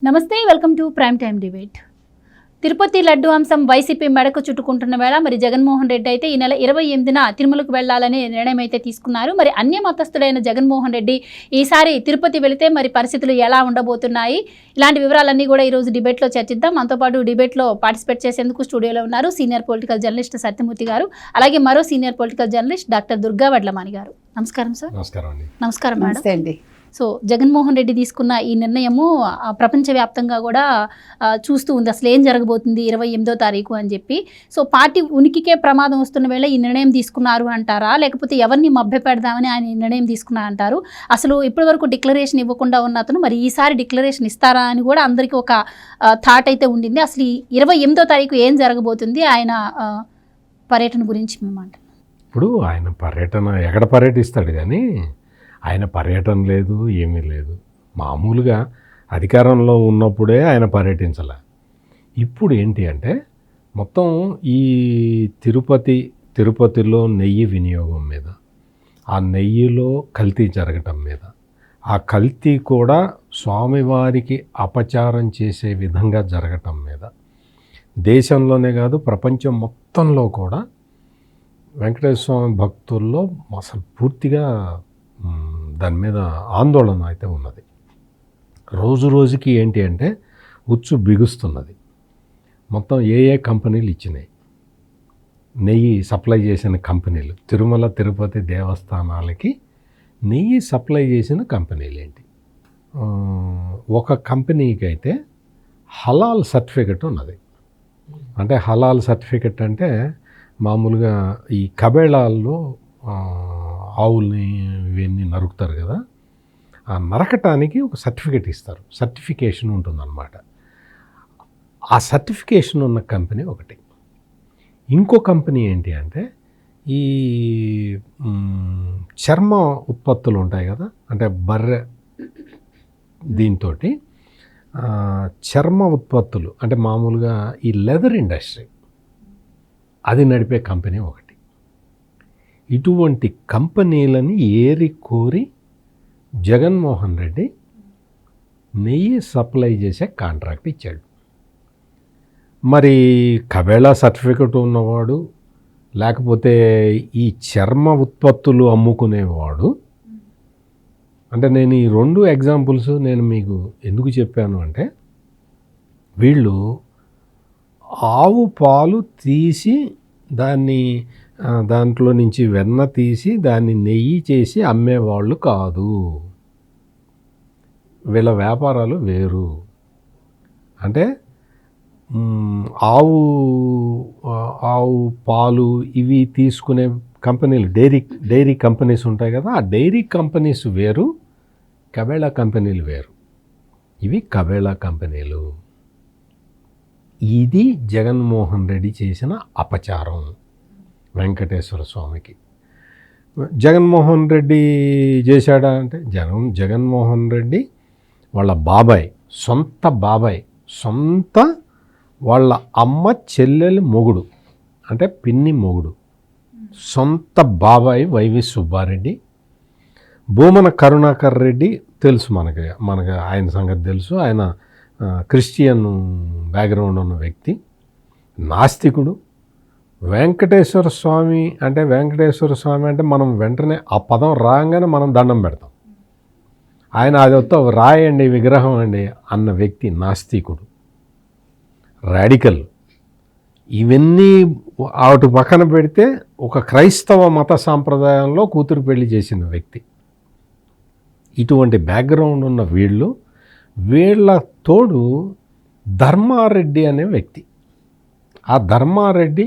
నమస్తే, welcome to prime time debate. Tirupati laddu అంశం YCP మెడకు చుట్టుకుంటున్న వేళ మరి జగన్మోహన్ రెడ్డి అయితే ఈ నెల 28న తిరుమలకు వెళ్లాలనే నిర్ణయం అయితే తీసుకున్నారు. మరి అన్య మతస్థుడైన జగన్మోహన్ రెడ్డి ఈసారి తిరుపతి వెళితే మరి పరిస్థితులు ఎలా ఉండబోతున్నాయి, ఇలాంటి వివరాలన్నీ కూడా ఈరోజు డిబేట్లో చర్చిద్దాం. మనతో పాటు డిబేట్లో పార్టిసిపేట్ చేసేందుకు స్టూడియోలో ఉన్నారు సీనియర్ పొలిటికల్ జర్నలిస్ట్ సత్యమూర్తి గారు, అలాగే మరో senior political journalist doctor Durga Vadlamani గారు. నమస్కారం సార్. నమస్కారం అండి. నమస్కారం మేడం. నమస్తే అండి. సో జగన్మోహన్ రెడ్డి తీసుకున్న ఈ నిర్ణయము ప్రపంచవ్యాప్తంగా కూడా చూస్తూ ఉంది అసలు ఏం జరగబోతుంది 28వ తారీఖు అని చెప్పి. సో పార్టీ ఉనికికే ప్రమాదం వస్తున్న వేళ ఈ నిర్ణయం తీసుకున్నారు అంటారా, లేకపోతే ఎవరిని మభ్యపెడదామని ఆయన ఈ నిర్ణయం తీసుకున్నారంటారు? అసలు ఇప్పటివరకు డిక్లరేషన్ ఇవ్వకుండా ఉన్న అతను మరి ఈసారి డిక్లరేషన్ ఇస్తారా అని కూడా అందరికీ ఒక థాట్ అయితే ఉండింది. అసలు ఈ 28వ తారీఖు ఏం జరగబోతుంది, ఆయన పర్యటన గురించి మేము అంటాం. ఇప్పుడు ఆయన పర్యటన ఎక్కడ పర్యటిస్తాడు కానీ ఆయన పర్యటన లేదు, ఏమీ లేదు. మామూలుగా అధికారంలో ఉన్నప్పుడే ఆయన పర్యటించాల. ఇప్పుడు ఏంటి అంటే మొత్తం ఈ తిరుపతిలో నెయ్యి వినియోగం మీద, ఆ నెయ్యిలో కల్తీ జరగటం మీద, ఆ కల్తీ కూడా స్వామివారికి అపచారం చేసే విధంగా జరగటం మీద దేశంలోనే కాదు ప్రపంచం మొత్తంలో కూడా వెంకటేశ్వర స్వామి భక్తుల్లో అసలు పూర్తిగా దాని మీద ఆందోళన అయితే ఉన్నది. రోజు రోజుకి ఏంటి అంటే ఉచ్చు బిగుస్తున్నది. మొత్తం ఏ కంపెనీలు ఇచ్చినాయి నెయ్యి సప్లై చేసిన కంపెనీలు, తిరుమల తిరుపతి దేవస్థానాలకి నెయ్యి సప్లై చేసిన కంపెనీలు ఏంటి? ఒక కంపెనీకి అయితే హలాల్ సర్టిఫికెట్ ఉన్నది. అంటే హలాల్ సర్టిఫికెట్ అంటే మామూలుగా ఈ కబేళాల్లో ఆవుల్ని ఇవన్నీ నరుకుతారు కదా, ఆ నరకటానికి ఒక సర్టిఫికెట్ ఇస్తారు, సర్టిఫికేషన్ ఉంటుందన్నమాట. ఆ సర్టిఫికేషన్ ఉన్న కంపెనీ ఒకటి. ఇంకో కంపెనీ ఏంటి అంటే ఈ చర్మ ఉత్పత్తులు ఉంటాయి కదా, అంటే బర్రె దీంతో చర్మ ఉత్పత్తులు అంటే మామూలుగా ఈ లెదర్ ఇండస్ట్రీ అది నడిపే కంపెనీ ఒకటి. ఇటువంటి కంపెనీలని ఏరి కోరి జగన్మోహన్ రెడ్డి నెయ్యి సప్లై చేసే కాంట్రాక్ట్ ఇచ్చాడు. మరి కబేళా సర్టిఫికెట్ ఉన్నవాడు లేకపోతే ఈ చర్మ ఉత్పత్తులు అమ్ముకునేవాడు, అంటే నేను ఈ రెండు ఎగ్జాంపుల్స్ నేను మీకు ఎందుకు చెప్పాను అంటే వీళ్ళు ఆవు పాలు తీసి దాంట్లో నుంచి వెన్న తీసి దాన్ని నెయ్యి చేసి అమ్మేవాళ్ళు కాదు. వీళ్ళ వ్యాపారాలు వేరు. అంటే ఆవు పాలు ఇవి తీసుకునే కంపెనీలు, డైరీ కంపెనీస్ ఉంటాయి కదా, ఆ డైరీ కంపెనీస్ వేరు, కబేళా కంపెనీలు వేరు. ఇవి కబేళా కంపెనీలు. ఇది జగన్మోహన్ రెడ్డి చేసిన అపచారం వెంకటేశ్వర స్వామికి. జగన్మోహన్ రెడ్డి చేశాడా అంటే జగన్మోహన్ రెడ్డి వాళ్ళ బాబాయ్, సొంత వాళ్ళ అమ్మ చెల్లెలి మొగుడు, అంటే పిన్ని మొగుడు, సొంత బాబాయ్ వైవి సుబ్బారెడ్డి, భూమన కరుణాకర్ రెడ్డి తెలుసు మనకి ఆయన సంగతి తెలుసు. ఆయన క్రిస్టియన్ బ్యాక్గ్రౌండ్ ఉన్న వ్యక్తి, నాస్తికుడు. వెంకటేశ్వర స్వామి అంటే మనం వెంటనే ఆ పదం రాగానే మనం దండం పెడతాం. ఆయన అదొత్త రాయండి విగ్రహం అండి అన్న వ్యక్తి నాస్తికుడు, రాడికల్. ఇవన్నీ అటు పక్కన పెడితే ఒక క్రైస్తవ మత సాంప్రదాయంలో కూతురు పెళ్లి చేసిన వ్యక్తి. ఇటువంటి బ్యాక్గ్రౌండ్ ఉన్న వీళ్ళ తోడు ధర్మారెడ్డి అనే వ్యక్తి. ఆ ధర్మారెడ్డి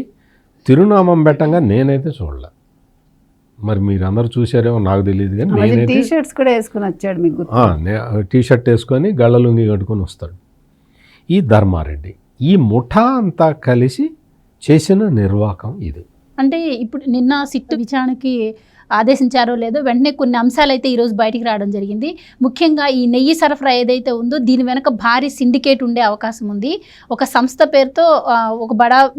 తిరునామం పెట్టంగా నేనైతే చూడలే. మరి మీరు అందరూ చూసారేమో నాకు తెలియదు కానీ నేనైతే టీషర్ట్స్ కూడా వేసుకుని వచ్చాడు. మీకు టీషర్ట్ వేసుకొని గళ్ళలుంగి కట్టుకొని వస్తాడు ఈ ధర్మారెడ్డి. ఈ ముఠా అంతా కలిసి చేసిన నిర్వాకం ఇది. అంటే ఇప్పుడు నిన్న సిట్టు విచారణకి ఆదేశించారో లేదో వెంటనే కొన్ని అంశాలు అయితే ఈరోజు బయటికి రావడం జరిగింది. ముఖ్యంగా ఈ నెయ్యి సరఫరా ఏదైతే ఉందో దీని వెనక భారీ సిండికేట్ ఉండే అవకాశం ఉంది. ఒక సంస్థ పేరుతో ఒక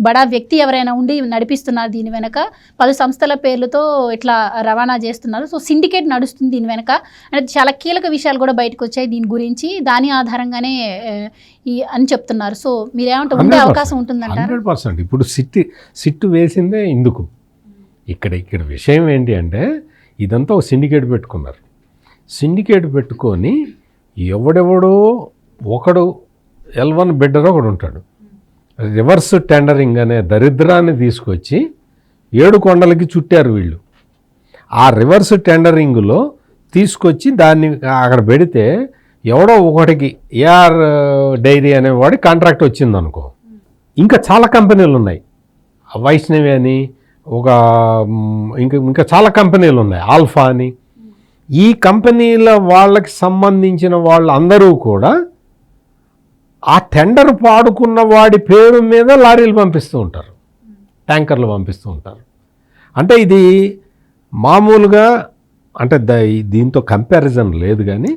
బడా వ్యక్తి ఎవరైనా ఉండి నడిపిస్తున్నారు. దీని వెనక పలు సంస్థల పేర్లతో ఇట్లా రవాణా చేస్తున్నారు. సో సిండికేట్ నడుస్తుంది దీని వెనక. అంటే చాలా కీలక విషయాలు కూడా బయటకు వచ్చాయి దీని గురించి. దాని ఆధారంగానే అని చెప్తున్నారు. సో మీరేమంటే ఉండే అవకాశం ఉంటుందంటారు? 100%. ఇప్పుడు సిట్టు వేసిందే ఇందుకు. ఇక్కడ విషయం ఏంటి అంటే ఇదంతా ఒక సిండికేట్ పెట్టుకున్నారు. సిండికేట్ పెట్టుకొని ఎవడెవడో ఒకడు L1 బిడ్డర్ ఒకడు ఉంటాడు. రివర్స్ టెండరింగ్ అనే దరిద్రాన్ని తీసుకొచ్చి 7 కొండలకి చుట్టారు వీళ్ళు. ఆ రివర్స్ టెండరింగ్లో తీసుకొచ్చి దాన్ని అక్కడ పెడితే ఎవడో ఒకటికి ఏఆర్ డైరీ అనేవాడి కాంట్రాక్ట్ వచ్చిందనుకో, ఇంకా చాలా కంపెనీలు ఉన్నాయి. వైష్ణవి అని ఇంకా చాలా కంపెనీలు ఉన్నాయి, ఆల్ఫా అని. ఈ కంపెనీల వాళ్ళకి సంబంధించిన వాళ్ళందరూ కూడా ఆ టెండర్ పాడుకున్న వాడి పేరు మీద లారీలు పంపిస్తూ ఉంటారు, ట్యాంకర్లు పంపిస్తూ ఉంటారు. అంటే ఇది మామూలుగా అంటే దీంతో కంపారిజన్ లేదు. కానీ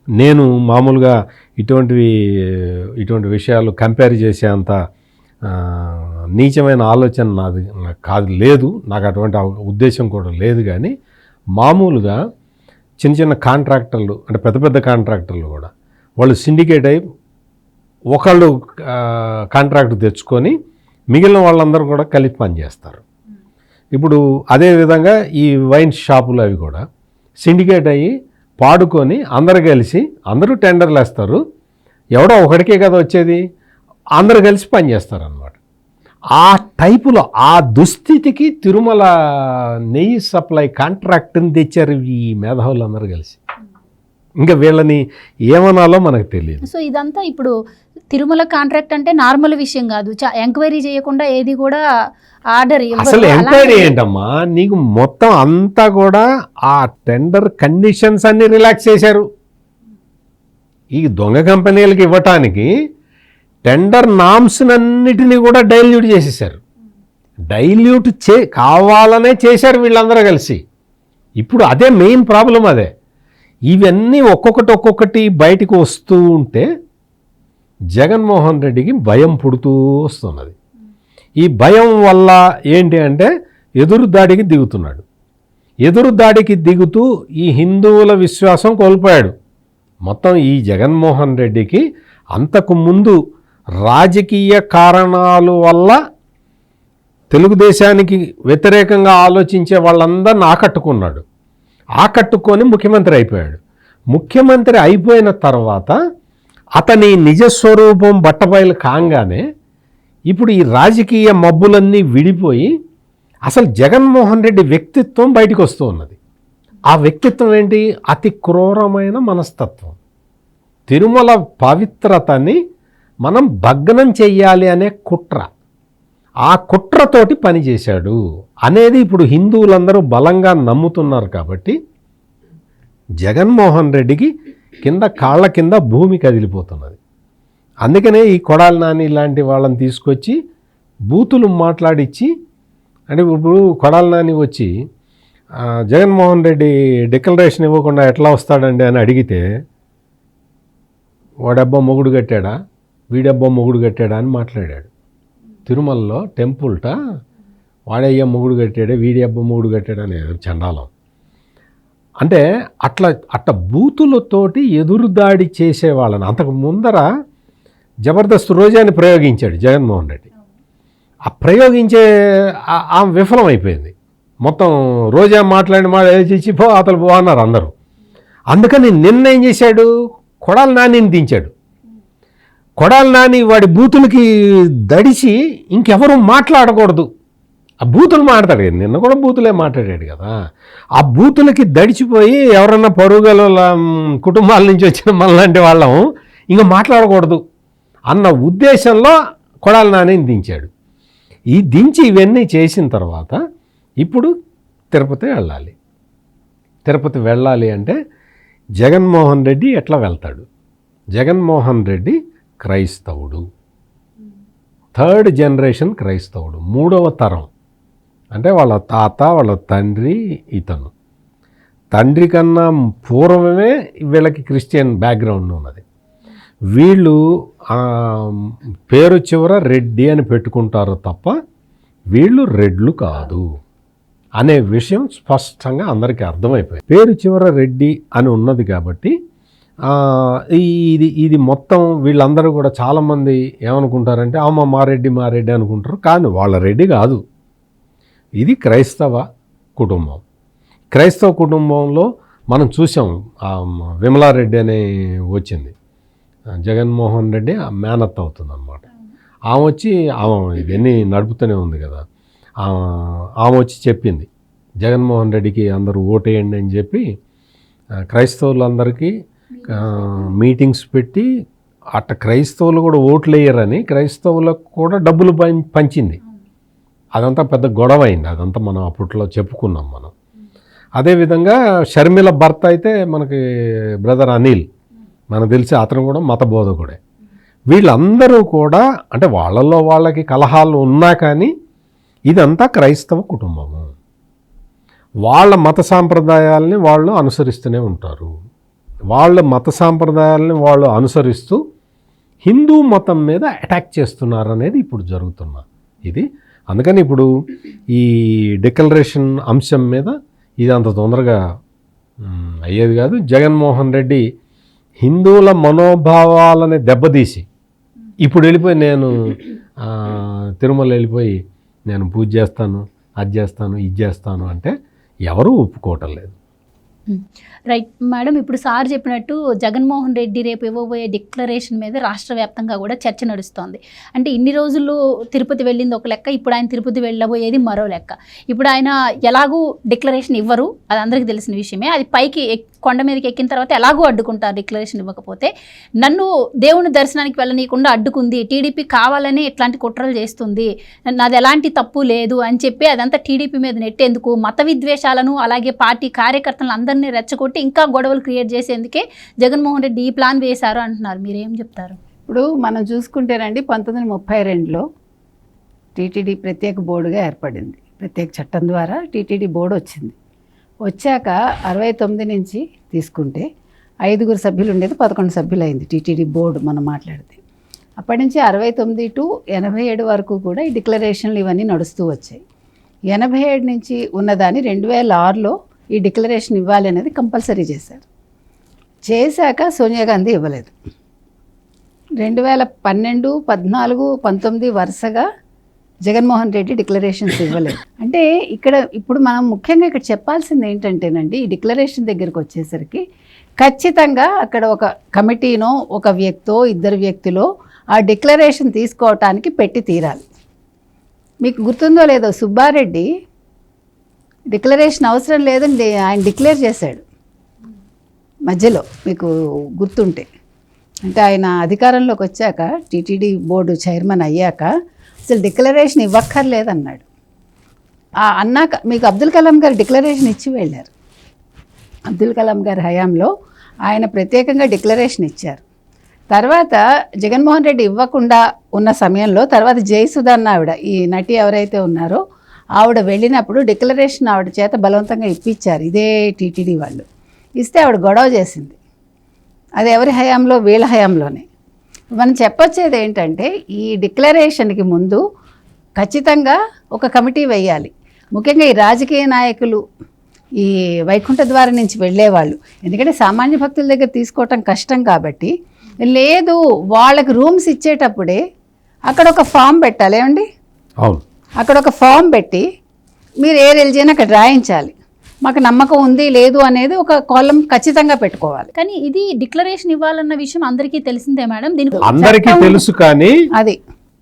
నేను మామూలుగా ఇటువంటి విషయాలు కంపేర్ చేసే అంత నీచమైన ఆలోచన నాది లేదు. నాకు అటువంటి ఉద్దేశం కూడా లేదు. కానీ మామూలుగా చిన్న కాంట్రాక్టర్లు అంటే పెద్ద కాంట్రాక్టర్లు కూడా వాళ్ళు సిండికేట్ అయి ఒకళ్ళు కాంట్రాక్ట్ తెచ్చుకొని మిగిలిన వాళ్ళందరూ కూడా కలిపి పనిచేస్తారు. ఇప్పుడు అదేవిధంగా ఈ వైన్ షాపులు అవి కూడా సిండికేట్ అయ్యి పాడుకొని అందరు కలిసి అందరూ టెండర్లు వేస్తారు. ఎవడో ఒకడికే కదా వచ్చేది, అందరూ కలిసి పనిచేస్తారు అన్నమాట. ఆ టైపులో ఆ దుస్థితికి తిరుమల నెయ్యి సప్లై కాంట్రాక్ట్ని తెచ్చారు ఈ మేధావులు అందరూ కలిసి. ఇంకా వీళ్ళని ఏమనాలో మనకు తెలియదు. సో ఇదంతా ఇప్పుడు తిరుమల కాంట్రాక్ట్ అంటే నార్మల్ విషయం కాదు. ఎంక్వైరీ చేయకుండా ఏది కూడా ఆర్డర్ అసలు ఎంక్వైరీ ఏంటమ్మా, నీకు మొత్తం అంతా కూడా ఆ టెండర్ కండిషన్స్ అన్ని రిలాక్స్ చేశారు. ఈ దొంగ కంపెనీలకు ఇవ్వటానికి టెండర్ నామ్స్నన్నిటినీ కూడా డైల్యూట్ చేసేసారు. కావాలనే చేశారు వీళ్ళందరూ కలిసి. ఇప్పుడు అదే మెయిన్ ప్రాబ్లం. అదే ఇవన్నీ ఒక్కొక్కటి బయటకు వస్తూ ఉంటే జగన్మోహన్ రెడ్డికి భయం పుడుతూ వస్తున్నది. ఈ భయం వల్ల ఏంటి అంటే ఎదురు దాడికి దిగుతున్నాడు. ఎదురు దాడికి దిగుతూ ఈ హిందువుల విశ్వాసం కోల్పోయాడు. మొత్తం ఈ జగన్మోహన్ రెడ్డికి అంతకు ముందు రాజకీయ కారణాల వల్ల తెలుగుదేశానికి వ్యతిరేకంగా ఆలోచించే వాళ్ళందరిని ఆకట్టుకొని ముఖ్యమంత్రి అయిపోయాడు. ముఖ్యమంత్రి అయిపోయిన తర్వాత అతని నిజస్వరూపం బట్టబయలు కాగానే ఇప్పుడు ఈ రాజకీయ మబ్బులన్నీ విడిపోయి అసలు జగన్మోహన్ రెడ్డి వ్యక్తిత్వం బయటకు వస్తూ ఉన్నది. ఆ వ్యక్తిత్వం ఏంటి? అతి క్రూరమైన మనస్తత్వం. తిరుమల పవిత్రతని మనం భగ్నం చెయ్యాలి అనే కుట్ర, ఆ కుట్రతోటి పనిచేశాడు అనేది ఇప్పుడు హిందువులందరూ బలంగా నమ్ముతున్నారు. కాబట్టి జగన్మోహన్ రెడ్డికి కాళ్ళ కింద భూమి కదిలిపోతున్నది. అందుకనే ఈ కొడాలి నాని లాంటి వాళ్ళని తీసుకొచ్చి బూతులు మాట్లాడిచ్చి, అంటే ఇప్పుడు కొడాలి నాని వచ్చి జగన్మోహన్ రెడ్డి డిక్లరేషన్ ఇవ్వకుండా ఎట్లా వస్తాడండి అని అడిగితే వాడబ్బా మొగుడు కట్టాడా, వీడబ్బా మొగుడు కట్టాడా అని మాట్లాడాడు. తిరుమలలో టెంపుల్ట వాడయ్యా మొగుడు కట్టాడే, వీడి అబ్బా మొగుడు కట్టాడా అనేది చండాలం. అంటే అట్లా బూతులతోటి ఎదురుదాడి చేసేవాళ్ళని అంతకు ముందర జబర్దస్త్ రోజాని ప్రయోగించాడు జగన్మోహన్ రెడ్డి. ఆ ప్రయోగించే ఆమె విఫలం అయిపోయింది. మొత్తం రోజా మాట్లాడిన మాట చేసి అతలు అన్నారు అందరూ. అందుకని నిన్న ఏం చేశాడు, కొడాలి నానిని దించాడు. కొడాలి నాని వాడి బూతులకి దడిచి ఇంకెవరు మాట్లాడకూడదు, ఆ బూతులు మాట్లాడాడు. నిన్న కూడా బూతులే మాట్లాడాడు కదా. ఆ బూతులకి దడిచిపోయి ఎవరన్నా పరుగుల కుటుంబాల నుంచి వచ్చిన మనలాంటి వాళ్ళం ఇంకా మాట్లాడకూడదు అన్న ఉద్దేశంలో కొడాలి నానిని దించాడు. ఈ దించి ఇవన్నీ చేసిన తర్వాత ఇప్పుడు తిరుపతి వెళ్ళాలి అంటే జగన్మోహన్ రెడ్డి ఎట్లా వెళ్తాడు? జగన్మోహన్ రెడ్డి క్రైస్తవుడు, 3rd జనరేషన్ క్రైస్తవుడు, 3వ తరం. అంటే వాళ్ళ తాత, వాళ్ళ తండ్రి, ఇతను. తండ్రి కన్నా పూర్వమే వీళ్ళకి క్రిస్టియన్ బ్యాక్గ్రౌండ్ ఉన్నది. వీళ్ళు పేరు చివర రెడ్డి అని పెట్టుకుంటారు తప్ప వీళ్ళు రెడ్లు కాదు అనే విషయం స్పష్టంగా అందరికీ అర్థమైపోయింది. పేరు చివర రెడ్డి అని ఉన్నది కాబట్టి ఇది మొత్తం వీళ్ళందరూ కూడా చాలామంది ఏమనుకుంటారంటే మా రెడ్డి అనుకుంటారు. కానీ వాళ్ళ రెడ్డి కాదు, ఇది క్రైస్తవ కుటుంబం. క్రైస్తవ కుటుంబంలో మనం చూసాం, విమలారెడ్డి అనే వచ్చింది, జగన్మోహన్ రెడ్డి మేనత్త అవుతుంది అనమాట. ఆమె వచ్చి ఇవన్నీ నడుపుతూనే ఉంది కదా, ఆమె వచ్చి చెప్పింది జగన్మోహన్ రెడ్డికి అందరూ ఓటేయండి అని చెప్పి క్రైస్తవులందరికీ మీటింగ్స్ పెట్టి అట్ట క్రైస్తవులు కూడా ఓట్లు వేయరని క్రైస్తవులకు కూడా డబ్బులు పంచింది. అదంతా పెద్ద గొడవ అయింది. అదంతా మనం అప్పట్లో చెప్పుకున్నాం మనం. అదేవిధంగా షర్మిల భర్త అయితే మనకి బ్రదర్ అనిల్, మనకు తెలిసి అతను కూడా మత బోధకుడే. వీళ్ళందరూ కూడా అంటే వాళ్ళల్లో వాళ్ళకి కలహాలు ఉన్నా కానీ ఇదంతా క్రైస్తవ కుటుంబము. వాళ్ళ మత సాంప్రదాయాలని వాళ్ళు అనుసరిస్తూనే ఉంటారు. వాళ్ళ మత సాంప్రదాయాలని వాళ్ళు అనుసరిస్తూ హిందూ మతం మీద అటాక్ చేస్తున్నారు అనేది ఇప్పుడు జరుగుతున్న ఇది. అందుకని ఇప్పుడు ఈ డిక్లరేషన్ అంశం మీద ఇది అంత తొందరగా అయ్యేది కాదు. జగన్మోహన్ రెడ్డి హిందువుల మనోభావాలని దెబ్బతీసి ఇప్పుడు వెళ్ళిపోయి నేను తిరుమల వెళ్ళిపోయి నేను పూజ చేస్తాను, అది చేస్తాను, ఇది చేస్తాను అంటే ఎవరూ ఒప్పుకోవటం లేదు. రైట్ మేడం, ఇప్పుడు సార్ చెప్పినట్టు జగన్మోహన్ రెడ్డి రేపు ఇవ్వబోయే డిక్లరేషన్ మీద రాష్ట్ర వ్యాప్తంగా కూడా చర్చ నడుస్తోంది. అంటే ఇన్ని రోజులు తిరుపతి వెళ్ళింది ఒక లెక్క, ఇప్పుడు ఆయన తిరుపతి వెళ్ళబోయేది మరో లెక్క. ఇప్పుడు ఆయన ఎలాగూ డిక్లరేషన్ ఇవ్వరు, అది అందరికీ తెలిసిన విషయమే. అది పైకి కొండ మీదకి ఎక్కిన తర్వాత ఎలాగూ అడ్డుకుంటారు డిక్లరేషన్ ఇవ్వకపోతే. నన్ను దేవుని దర్శనానికి వెళ్ళనీయకుండా అడ్డుకుంది టీడీపీ, కావాలని ఇట్లాంటి కుట్రలు చేస్తుంది, నాది ఎలాంటి తప్పు లేదు అని చెప్పి అదంతా టీడీపీ మీద నెట్టేందుకు, మత విద్వేషాలను అలాగే పార్టీ కార్యకర్తలను అందరినీ రెచ్చగొట్టి ఇంకా గొడవలు క్రియేట్ చేసేందుకే జగన్మోహన్ రెడ్డి ఈ ప్లాన్ వేశారు అంటున్నారు. మీరేం చెప్తారు? ఇప్పుడు మనం చూసుకుంటేనండి 1932లో టీటీడీ ప్రత్యేక బోర్డుగా ఏర్పడింది. ప్రత్యేక చట్టం ద్వారా టీటీడీ బోర్డు వచ్చింది. వచ్చాక 69 నుంచి తీసుకుంటే 5 సభ్యులు ఉండేది, 11 సభ్యులు అయింది టీటీడీ బోర్డు మనం మాట్లాడితే. అప్పటి నుంచి 69 to 87 వరకు కూడా ఈ డిక్లరేషన్లు ఇవన్నీ నడుస్తూ వచ్చాయి. 87 నుంచి ఉన్నదాన్ని 2006లో ఈ డిక్లరేషన్ ఇవ్వాలి అనేది కంపల్సరీ చేశారు. చేశాక సోనియా గాంధీ ఇవ్వలేదు. 2012, 14, 19 వరుసగా జగన్మోహన్ రెడ్డి డిక్లరేషన్స్ ఇవ్వలేదు. అంటే ఇప్పుడు మనం ముఖ్యంగా ఇక్కడ చెప్పాల్సింది ఏంటంటేనండి, ఈ డిక్లరేషన్ దగ్గరికి వచ్చేసరికి ఖచ్చితంగా అక్కడ ఒక కమిటీనో ఒక వ్యక్తో 2 వ్యక్తులో ఆ డిక్లరేషన్ తీసుకోవటానికి పెట్టి తీరాలి. మీకు గుర్తుందో లేదో, సుబ్బారెడ్డి డిక్లరేషన్ అవసరం లేదని ఆయన డిక్లేర్ చేశాడు మధ్యలో, మీకు గుర్తుంటే. అంటే ఆయన అధికారంలోకి వచ్చాక టీటీడీ బోర్డు చైర్మన్ అయ్యాక అసలు డిక్లరేషన్ ఇవ్వక్కర్లేదన్నాడు. అన్నాక మీకు అబ్దుల్ కలాం గారు డిక్లరేషన్ ఇచ్చి వెళ్ళారు. అబ్దుల్ కలాం గారి హయాంలో ఆయన ప్రత్యేకంగా డిక్లరేషన్ ఇచ్చారు. తర్వాత జగన్మోహన్ రెడ్డి ఇవ్వకుండా ఉన్న సమయంలో తర్వాత జయసుధన్న ఆవిడ, ఈ నటి ఎవరైతే ఉన్నారో ఆవిడ వెళ్ళినప్పుడు డిక్లరేషన్ ఆవిడ చేత బలవంతంగా ఇప్పించారు ఇదే టీటీడీ వాళ్ళు. ఇస్తే ఆవిడ గొడవ చేసింది. అది ఎవరి హయాంలో? వీళ్ళ హయాంలోనే. మనం చెప్పొచ్చేది ఏంటంటే ఈ డిక్లరేషన్కి ముందు ఖచ్చితంగా ఒక కమిటీ వేయాలి. ముఖ్యంగా ఈ రాజకీయ నాయకులు, ఈ వైకుంఠ ద్వారం నుంచి వెళ్ళేవాళ్ళు, ఎందుకంటే సామాన్య భక్తుల దగ్గర తీసుకోవటం కష్టం కాబట్టి, లేదు వాళ్ళకి రూమ్స్ ఇచ్చేటప్పుడే అక్కడ ఒక ఫామ్ పెట్టాలి. ఏమండి, అవును, అక్కడ ఒక ఫామ్ పెట్టి మీరు ఏ రిలీజియన్ అక్కడ రాయించాలి, మాకు నమ్మకం ఉంది లేదు అనేది ఒక కాలం ఖచ్చితంగా పెట్టుకోవాలి. కానీ ఇది డిక్లరేషన్ ఇవ్వాలన్న విషయం అందరికీ తెలిసిందే మేడం. దీనికి అందరికీ తెలుసు, కానీ అది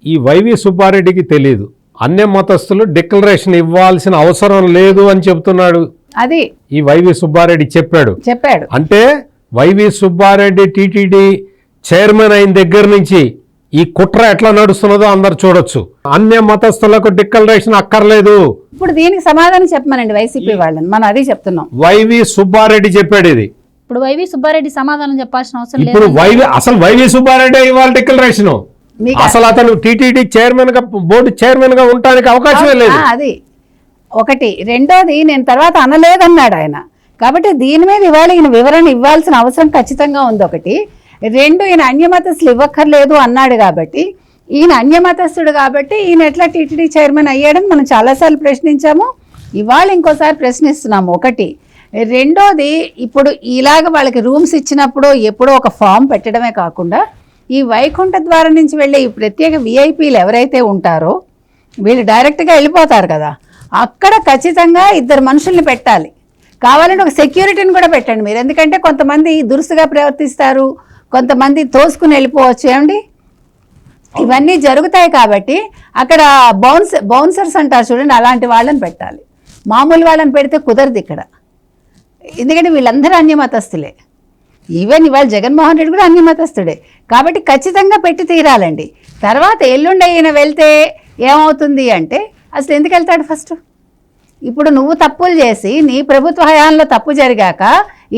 ఈ వైవి సుబ్బారెడ్డికి తెలియదు. అన్య మతస్థులు డిక్లరేషన్ ఇవ్వాల్సిన అవసరం లేదు అని చెప్తున్నాడు. అది ఈ వైవి సుబ్బారెడ్డి చెప్పాడు. అంటే వైవి సుబ్బారెడ్డి టీటీడీ చైర్మన్ అయిన దగ్గర నుంచి ఈ కుట్ర ఎట్లా నడుస్తున్నదో అందరు చూడొచ్చు. అన్య మతస్థులకు డిక్లరేషన్ అక్కర్లేదు. ఇప్పుడు దీనికి సమాధానం చెప్పమనండి వైసీపీ వాళ్ళని, మనం అదే చెప్తున్నాం. వైవి సుబ్బారెడ్డి చెప్పాడు ఇది. ఇప్పుడు వైవి సుబ్బారెడ్డి సమాధానం చెప్పాల్సిన అవసరం లేదు. ఇప్పుడు వైవి సుబ్బారెడ్డి ఇవాళ డిక్లరేషన్, అసలు అతను టీటీడీ చైర్మన్ గా, బోర్డు చైర్మన్ గా ఉండడానికి అవకాశమే లేదు. అది ఒకటి. రెండోది నేను తర్వాత అనలేదన్నాడు ఆయన. కాబట్టి దీని మీద ఇవాళ ఈయన వివరణ ఇవ్వాల్సిన అవసరం ఖచ్చితంగా ఉంది ఒకటి. రెండు, ఈయన అన్యమతస్తులు ఇవ్వక్కర్లేదు అన్నాడు కాబట్టి, ఈయన అన్యమతస్తుడు కాబట్టి ఈయన ఎట్లా టీటీడీ చైర్మన్ అయ్యాడని మనం చాలాసార్లు ప్రశ్నించాము. ఇవాళ ఇంకోసారి ప్రశ్నిస్తున్నాము ఒకటి. రెండోది, ఇప్పుడు ఇలాగ వాళ్ళకి రూమ్స్ ఇచ్చినప్పుడు ఎప్పుడో ఒక ఫామ్ పెట్టడమే కాకుండా ఈ వైకుంఠ ద్వారం నుంచి వెళ్ళే ఈ ప్రత్యేక విఐపీలు ఎవరైతే ఉంటారో వీళ్ళు డైరెక్ట్గా వెళ్ళిపోతారు కదా, అక్కడ ఖచ్చితంగా 2 మనుషుల్ని పెట్టాలి. కావాలంటే ఒక సెక్యూరిటీని కూడా పెట్టండి మీరు. ఎందుకంటే కొంతమంది దురుసుగా ప్రవర్తిస్తారు, కొంతమంది తోసుకుని వెళ్ళిపోవచ్చు. ఏమండి, ఇవన్నీ జరుగుతాయి. కాబట్టి అక్కడ బౌన్సర్స్ అంటారు చూడండి, అలాంటి వాళ్ళని పెట్టాలి. మామూలు వాళ్ళని పెడితే కుదరదు ఇక్కడ. ఎందుకంటే వీళ్ళందరూ అన్యమతస్తులే. ఈవెన్ ఇవాళ జగన్మోహన్ రెడ్డి కూడా అన్యమతస్తుడే. కాబట్టి ఖచ్చితంగా పెట్టి తీరాలండి. తర్వాత ఎల్లుండి ఈయన వెళ్తే ఏమవుతుంది అంటే, అసలు ఎందుకు వెళ్తాడు ఫస్ట్? ఇప్పుడు నువ్వు తప్పులు చేసి నీ ప్రభుత్వ హయాంలో తప్పు జరిగాక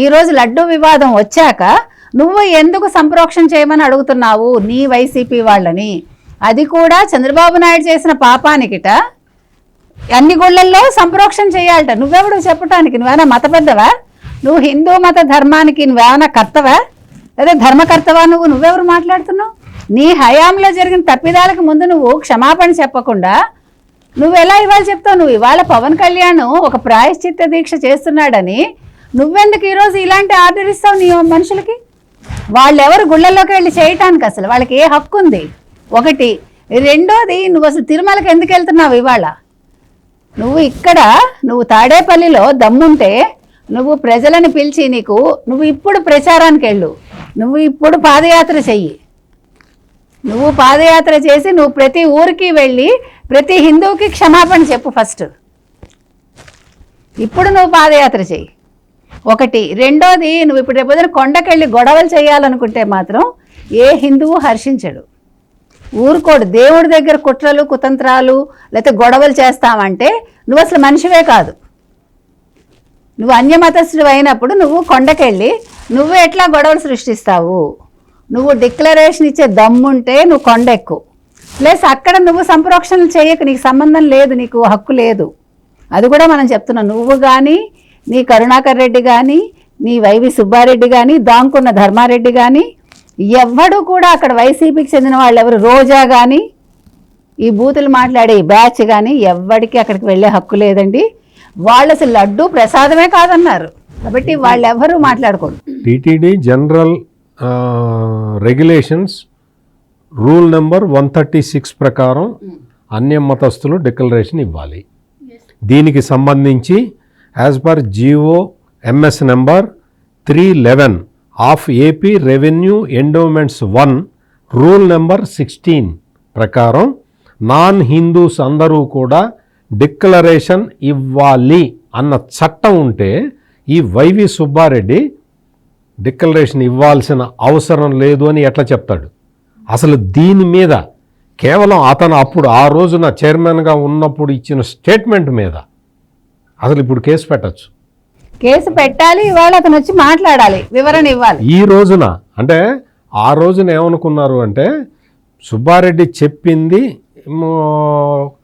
ఈరోజు లడ్డూ వివాదం వచ్చాక నువ్వు ఎందుకు సంప్రోక్షణ చేయమని అడుగుతున్నావు నీ వైసీపీ వాళ్ళని? అది కూడా చంద్రబాబు నాయుడు చేసిన పాపానికిట అన్ని గుళ్ళల్లో సంప్రోక్షణ చేయాలట. నువ్వెవడు చెప్పటానికి? నువ్వేనా మత పెద్దవా? నువ్వు హిందూ మత ధర్మానికి నువ్వేమైనా కర్తవా? అదే ధర్మకర్తవా? నువ్వెవరు మాట్లాడుతున్నావు? నీ హయాంలో జరిగిన తప్పిదాలకు ముందు నువ్వు క్షమాపణ చెప్పకుండా నువ్వు ఎలా ఇవాళ చెప్తావు? నువ్వు ఇవాళ పవన్ కళ్యాణ్ ఒక ప్రాయశ్చిత్త దీక్ష చేస్తున్నాడని నువ్వెందుకు ఈరోజు ఇలాంటి ఆర్డర్ ఇస్తావు నీ మనుషులకి? వాళ్ళెవరు గుళ్ళల్లోకి వెళ్ళి చేయటానికి? అసలు వాళ్ళకి ఏ హక్కు ఉంది? ఒకటి. రెండోది, నువ్వు అసలు తిరుమలకి ఎందుకు వెళ్తున్నావు ఇవాళ? నువ్వు తాడేపల్లిలో దమ్ముంటే నువ్వు ప్రజలను పిలిచి నువ్వు ఇప్పుడు ప్రచారానికి వెళ్ళు, నువ్వు ఇప్పుడు పాదయాత్ర చెయ్యి. నువ్వు పాదయాత్ర చేసి నువ్వు ప్రతి ఊరికి వెళ్ళి ప్రతి హిందువుకి క్షమాపణ చెప్పు ఫస్ట్. ఇప్పుడు నువ్వు పాదయాత్ర చెయ్యి ఒకటి. రెండోది, నువ్వు ఇప్పుడు రేపు కొండకెళ్ళి గొడవలు చేయాలనుకుంటే మాత్రం ఏ హిందువు హర్షించడు, ఊరుకోడు. దేవుడి దగ్గర కుట్రలు కుతంత్రాలు లేకపోతే గొడవలు చేస్తామంటే నువ్వు అసలు మనిషివే కాదు. నువ్వు అన్యమతస్థుడు అయినప్పుడు నువ్వు కొండకెళ్ళి నువ్వు ఎట్లా గొడవలు సృష్టిస్తావు? నువ్వు డిక్లరేషన్ ఇచ్చే దమ్ముంటే నువ్వు కొండెక్కు. ప్లస్ అక్కడ నువ్వు సంప్రోక్షణలు చేయకు, నీకు సంబంధం లేదు, నీకు హక్కు లేదు. అది కూడా మనం చెప్తున్నాం. నువ్వు కానీ, నీ కరుణాకర్ రెడ్డి కానీ, నీ వైవి సుబ్బారెడ్డి కానీ, దాంకున్న ధర్మారెడ్డి కానీ, ఎవ్వడు కూడా అక్కడ వైసీపీకి చెందిన వాళ్ళు ఎవరు, రోజా కానీ, ఈ బూతులు మాట్లాడే ఈ బ్యాచ్ కానీ ఎవ్వడికి అక్కడికి వెళ్ళే హక్కు లేదండి. వాళ్ళు అసలు లడ్డు ప్రసాదమే కాదన్నారు. కాబట్టి వాళ్ళెవరూ మాట్లాడుకోరు. TTD general regulations rule number 136 ప్రకారం అన్యమతస్థులు డిక్లరేషన్ ఇవ్వాలి. దీనికి సంబంధించి as per GO MS number 311 of AP revenue endowments 1 rule number 16 ప్రకారం నాన్ హిందూస్ అందరూ కూడా డిక్లరేషన్ ఇవ్వాలి అన్న చట్టం ఉంటే ఈ వైవి సుబ్బారెడ్డి డిక్లరేషన్ ఇవ్వాల్సిన అవసరం లేదు అని ఎట్లా చెప్తాడు? అసలు దీని మీద కేవలం అతను అప్పుడు ఆ రోజున చైర్మన్గా ఉన్నప్పుడు ఇచ్చిన స్టేట్మెంట్ మీద అసలు ఇప్పుడు కేసు పెట్టచ్చు. కేసు పెట్టాలి, ఇవాళ అతను వచ్చి మాట్లాడాలి, వివరణ ఇవ్వాలి. ఈ రోజున అంటే ఆ రోజున ఏమనుకున్నారు అంటే సుబ్బారెడ్డి చెప్పింది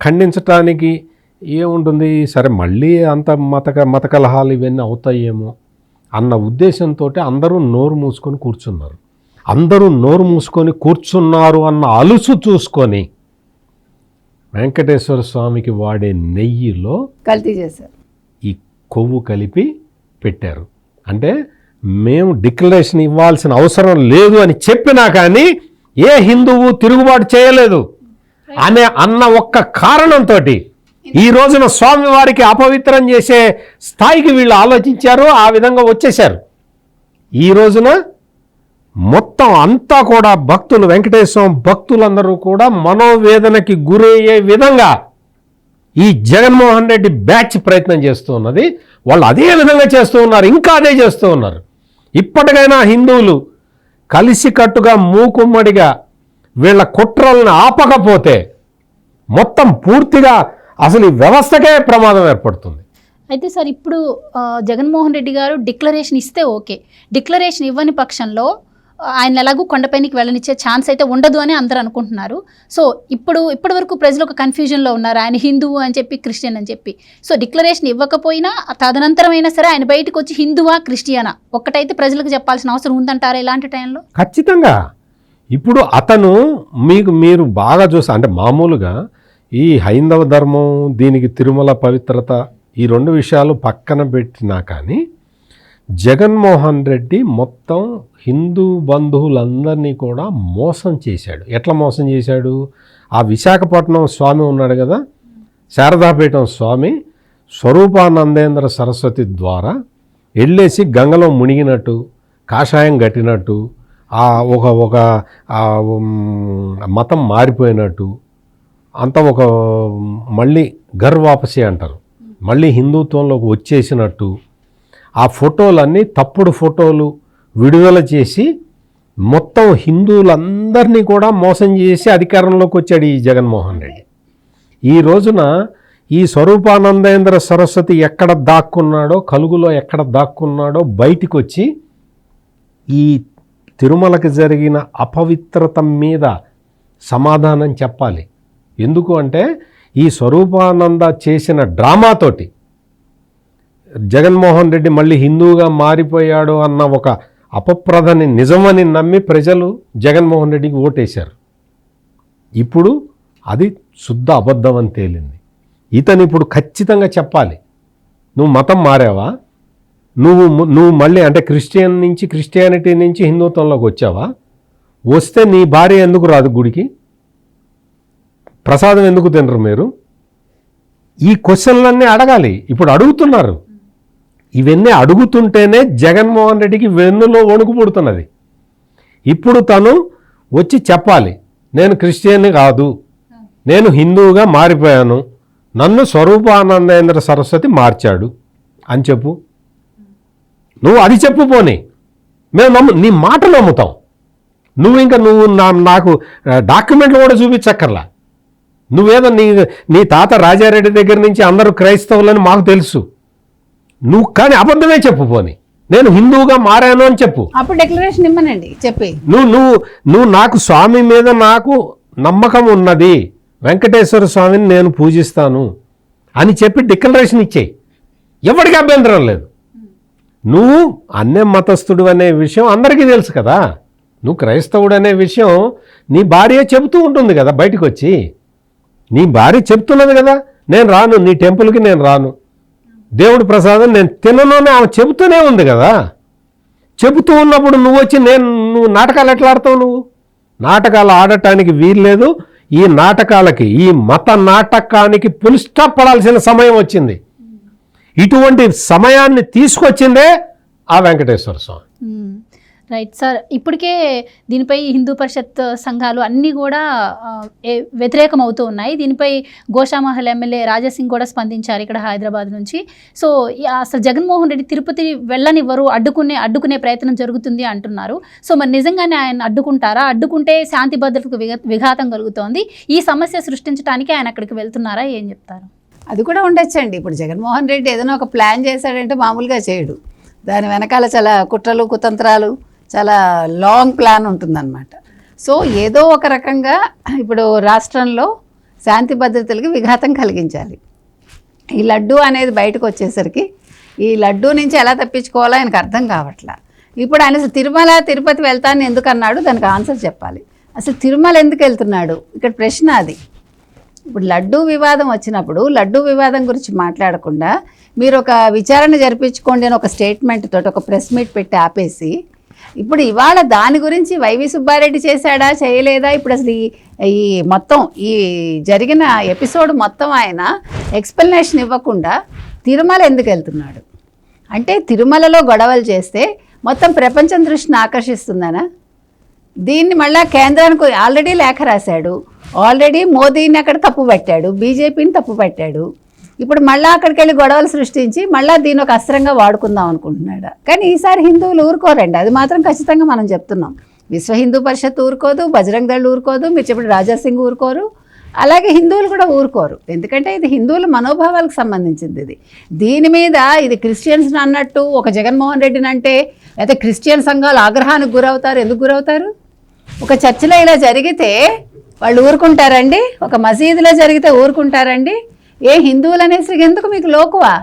ఖండించటానికి ఏముంటుంది, సరే మళ్ళీ అంత మత కలహాలు ఇవన్నీ అవుతాయేమో అన్న ఉద్దేశంతో అందరూ నోరు మూసుకొని కూర్చున్నారు. అందరూ నోరు మూసుకొని కూర్చున్నారు అన్న అలుసు చూసుకొని వెంకటేశ్వర స్వామికి వాడే నెయ్యిలో కల్తీ చేశారు, ఈ కొవ్వు కలిపి పెట్టారు. అంటే మేము డిక్లరేషన్ ఇవ్వాల్సిన అవసరం లేదు అని చెప్పినా కానీ ఏ హిందువు తిరుగుబాటు చేయలేదు అన్న ఒక్క కారణంతో ఈ రోజున స్వామివారికి అపవిత్రం చేసే స్థాయికి వీళ్ళు ఆలోచించారు, ఆ విధంగా వచ్చేశారు. ఈ రోజున మొత్తం అంతా కూడా భక్తులు, వెంకటేశ్వర భక్తులందరూ కూడా మనోవేదనకి గురయ్యే విధంగా ఈ జగన్మోహన్ రెడ్డి బ్యాచ్ ప్రయత్నం చేస్తూ ఉన్నది. వాళ్ళు అదే విధంగా చేస్తూ ఉన్నారు, ఇంకా అదే చేస్తూ ఉన్నారు. ఇప్పటికైనా హిందువులు కలిసికట్టుగా మూకుమ్మడిగా వీళ్ళ కుట్రలను ఆపకపోతే మొత్తం పూర్తిగా అసలు ఈ వ్యవస్థకే ప్రమాదం ఏర్పడుతుంది. అయితే సార్, ఇప్పుడు జగన్మోహన్ రెడ్డి గారు డిక్లరేషన్ ఇస్తే ఓకే, డిక్లరేషన్ ఇవ్వని పక్షంలో ఆయన ఎలాగూ కొండపైనకి వెళ్ళనిచ్చే ఛాన్స్ అయితే ఉండదు అని అందరూ అనుకుంటున్నారు. సో ఇప్పటి వరకు ప్రజలు ఒక కన్ఫ్యూజన్లో ఉన్నారు, ఆయన హిందువు అని చెప్పి క్రిస్టియన్ అని చెప్పి. సో డిక్లరేషన్ ఇవ్వకపోయినా తదనంతరం అయినా సరే ఆయన బయటకు వచ్చి హిందువా క్రిస్టియనా ఒక్కటైతే ప్రజలకు చెప్పాల్సిన అవసరం ఉందంటారా ఇలాంటి టైంలో? ఖచ్చితంగా. ఇప్పుడు అతను మీరు బాగా చూసా అంటే మామూలుగా ఈ హైందవ ధర్మం, దీనికి తిరుమల పవిత్రత, ఈ రెండు విషయాలు పక్కన పెట్టినా కానీ జగన్మోహన్ రెడ్డి మొత్తం హిందూ బంధువులందరినీ కూడా మోసం చేశాడు. ఎట్లా మోసం చేశాడు? ఆ విశాఖపట్నం స్వామి ఉన్నాడు కదా, శారదాపీఠం స్వామి, స్వరూపానందేంద్ర సరస్వతి ద్వారా వెళ్ళేసి గంగలో మునిగినట్టు, కాషాయం కట్టినట్టు, ఒక మతం మారిపోయినట్టు, అంతా ఒక మళ్ళీ ఘర్ వాపసి అంటారు, మళ్ళీ హిందుత్వంలోకి వచ్చేసినట్టు ఆ ఫోటోలన్నీ తప్పుడు ఫోటోలు విడుదల చేసి మొత్తం హిందువులందరినీ కూడా మోసం చేసి అధికారంలోకి వచ్చాడు ఈ జగన్మోహన్ రెడ్డి. ఈ రోజున ఈ స్వరూపానందేంద్ర సరస్వతి ఎక్కడ దాక్కున్నాడో, కలుగులో ఎక్కడ దాక్కున్నాడో బయటికి వచ్చి ఈ తిరుమలకి జరిగిన అపవిత్రత మీద సమాధానం చెప్పాలి. ఎందుకు అంటే ఈ స్వరూపానంద చేసిన డ్రామాతోటి జగన్మోహన్ రెడ్డి మళ్ళీ హిందువుగా మారిపోయాడు అన్న ఒక అపప్రదని నిజమని నమ్మి ప్రజలు జగన్మోహన్ రెడ్డికి ఓటేశారు. ఇప్పుడు అది శుద్ధ అబద్ధం అని తేలింది. ఇతను ఇప్పుడు ఖచ్చితంగా చెప్పాలి, నువ్వు మతం మారావా, నువ్వు మళ్ళీ అంటే క్రిస్టియానిటీ నుంచి హిందుత్వంలోకి వచ్చావా, వస్తే నీ భార్య ఎందుకు రాదు గుడికి, ప్రసాదం ఎందుకు తినరు మీరు? ఈ క్వశ్చన్లన్నీ అడగాలి. ఇప్పుడు అడుగుతున్నారు. ఇవన్నీ అడుగుతుంటేనే జగన్మోహన్ రెడ్డికి వెన్నులో వణుకు పుడుతున్నది. ఇప్పుడు తను వచ్చి చెప్పాలి, నేను క్రిస్టియన్ని కాదు, నేను హిందువుగా మారిపోయాను, నన్ను స్వరూపానందేంద్ర సరస్వతి మార్చాడు అని చెప్పు. నువ్వు అది చెప్పు, పోనీ మేము నీ మాటలు నమ్ముతాం. నువ్వు నాకు డాక్యుమెంట్లు కూడా చూపించక్కర్లా. నువ్వేదో నీ తాత రాజారెడ్డి దగ్గర నుంచి అందరూ క్రైస్తవులని మాకు తెలుసు. నువ్వు కానీ అబద్ధమే చెప్పు, పోని నేను హిందువుగా మారాను అని చెప్పు. అప్పుడు డిక్లరేషన్ ఇమ్మనండి చెప్పి. నువ్వు నాకు స్వామి మీద నాకు నమ్మకం ఉన్నది, వెంకటేశ్వర స్వామిని నేను పూజిస్తాను అని చెప్పి డిక్లరేషన్ ఇచ్చేయి. ఎవరికి అభ్యంతరం లేదు. నువ్వు అన్య మతస్థుడు అనే విషయం అందరికీ తెలుసు కదా. నువ్వు క్రైస్తవుడు అనే విషయం నీ భార్య చెబుతూ ఉంటుంది కదా, బయటకు వచ్చి నీ భార్య చెప్తున్నది కదా, నేను రాను నీ టెంపుల్కి, నేను రాను, దేవుడి ప్రసాదం నేను తినను అని ఆమె చెబుతూనే ఉంది కదా. చెబుతూ ఉన్నప్పుడు నువ్వు వచ్చి నువ్వు నాటకాలు ఎట్లా ఆడతావు? నువ్వు నాటకాలు ఆడటానికి వీల్లేదు. ఈ నాటకాలకి, ఈ మత నాటకానికి ఫుల్ స్టాప్ పడాల్సిన సమయం వచ్చింది. ఇటువంటి సమయాన్ని తీసుకొచ్చిందే ఆ వెంకటేశ్వర స్వామి. రైట్ సార్, ఇప్పటికే దీనిపై హిందూ పరిషత్ సంఘాలు అన్నీ కూడా వ్యతిరేకం అవుతూ ఉన్నాయి. దీనిపై గోషామహల్ ఎమ్మెల్యే రాజాసింగ్ కూడా స్పందించారు ఇక్కడ హైదరాబాద్ నుంచి. సో అసలు జగన్మోహన్ రెడ్డి తిరుపతి వెళ్ళనివ్వరు, అడ్డుకునే ప్రయత్నం జరుగుతుంది అంటున్నారు. సో మరి నిజంగానే ఆయన అడ్డుకుంటారా? అడ్డుకుంటే శాంతి భద్రతకు విఘాతం కలుగుతోంది. ఈ సమస్య సృష్టించడానికి ఆయన అక్కడికి వెళ్తున్నారా? ఏం చెప్తారు? అది కూడా ఉండొచ్చండి. ఇప్పుడు జగన్మోహన్ రెడ్డి ఏదైనా ఒక ప్లాన్ చేశాడంటే మామూలుగా చేయడు. దాని వెనకాల చాలా కుట్రలు, కుతంత్రాలు, చాలా లాంగ్ ప్లాన్ ఉంటుందన్నమాట. సో ఏదో ఒక రకంగా ఇప్పుడు రాష్ట్రంలో శాంతి భద్రతలకి విఘాతం కలిగించాలి. ఈ లడ్డు అనేది బయటకు వచ్చేసరికి ఈ లడ్డు నుంచి ఎలా తప్పించుకోవాలో ఆయనకు అర్థం కావట్లా. ఇప్పుడు ఆయన అసలు తిరుపతి వెళ్తానని ఎందుకు అన్నాడు, దానికి ఆన్సర్ చెప్పాలి. అసలు తిరుమల ఎందుకు వెళ్తున్నాడు, ఇక్కడ ప్రశ్న అది. ఇప్పుడు లడ్డూ వివాదం వచ్చినప్పుడు లడ్డూ వివాదం గురించి మాట్లాడకుండా మీరు ఒక విచారణ జరిపించుకోండి అని ఒక స్టేట్మెంట్ తోటి ఒక ప్రెస్ మీట్ పెట్టి ఆపేసి, ఇప్పుడు ఇవాళ దాని గురించి వైవి సుబ్బారెడ్డి చేశాడా చేయలేదా, ఇప్పుడు అసలు ఈ మొత్తం ఈ జరిగిన ఎపిసోడ్ మొత్తం ఆయన ఎక్స్ప్లెనేషన్ ఇవ్వకుండా తిరుమల ఎందుకు వెళ్తున్నాడు అంటే, తిరుమలలో గొడవలు చేస్తే మొత్తం ప్రపంచం దృష్టిని ఆకర్షిస్తుందనా? దీన్ని మళ్ళీ కేంద్రానికి ఆల్రెడీ లేఖ రాశాడు, ఆల్రెడీ మోదీని అక్కడ తప్పు పెట్టాడు, బీజేపీని తప్పు పెట్టాడు. ఇప్పుడు మళ్ళీ అక్కడికి వెళ్ళి గొడవలు సృష్టించి మళ్ళీ దీన్ని ఒక అస్త్రంగా వాడుకుందాం అనుకుంటున్నాడు. కానీ ఈసారి హిందువులు ఊరుకోరండి, అది మాత్రం ఖచ్చితంగా మనం చెప్తున్నాం. విశ్వ హిందూ పరిషత్ ఊరుకోదు, బజరంగ్ దళ్ ఊరుకోదు, మీరు చెప్పిన రాజాసింగ్ ఊరుకోరు, అలాగే హిందువులు కూడా ఊరుకోరు, ఎందుకంటే ఇది హిందువుల మనోభావాలకు సంబంధించింది. దీని మీద ఇది క్రిస్టియన్స్ అన్నట్టు ఒక జగన్మోహన్ రెడ్డిని అంటే అయితే క్రిస్టియన్ సంఘాలు ఆగ్రహానికి గురవుతారు. ఎందుకు గురవుతారు? ఒక చర్చిలో ఇలా జరిగితే వాళ్ళు ఊరుకుంటారండి? ఒక మసీదులో జరిగితే ఊరుకుంటారండి? ఏ హిందువులు అనేసరికి ఎందుకు మీకు లోకువా?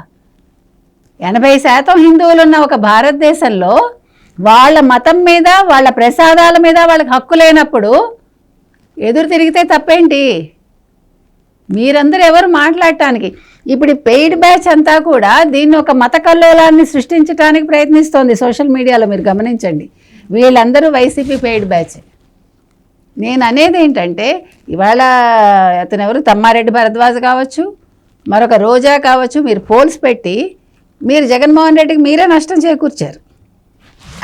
80% హిందువులు ఉన్న ఒక భారతదేశంలో వాళ్ళ మతం మీద, వాళ్ళ ప్రసాదాల మీద వాళ్ళకి హక్కు లేనప్పుడు ఎదురు తిరిగితే తప్పేంటి? మీరందరూ ఎవరు మాట్లాడటానికి? ఇప్పుడు ఈ పెయిడ్ బ్యాచ్ అంతా కూడా దీన్ని ఒక మత కల్లోలాన్ని సృష్టించడానికి ప్రయత్నిస్తోంది సోషల్ మీడియాలో. మీరు గమనించండి, వీళ్ళందరూ వైసీపీ పెయిడ్ బ్యాచ్. నేను అనేది ఏంటంటే, ఇవాళ అతను ఎవరు, తమ్మారెడ్డి భరద్వాజ్ కావచ్చు, మరొక రోజా కావచ్చు, మీరు పోల్స్ పెట్టి మీరు జగన్మోహన్ రెడ్డికి మీరే నష్టం చేకూర్చారు.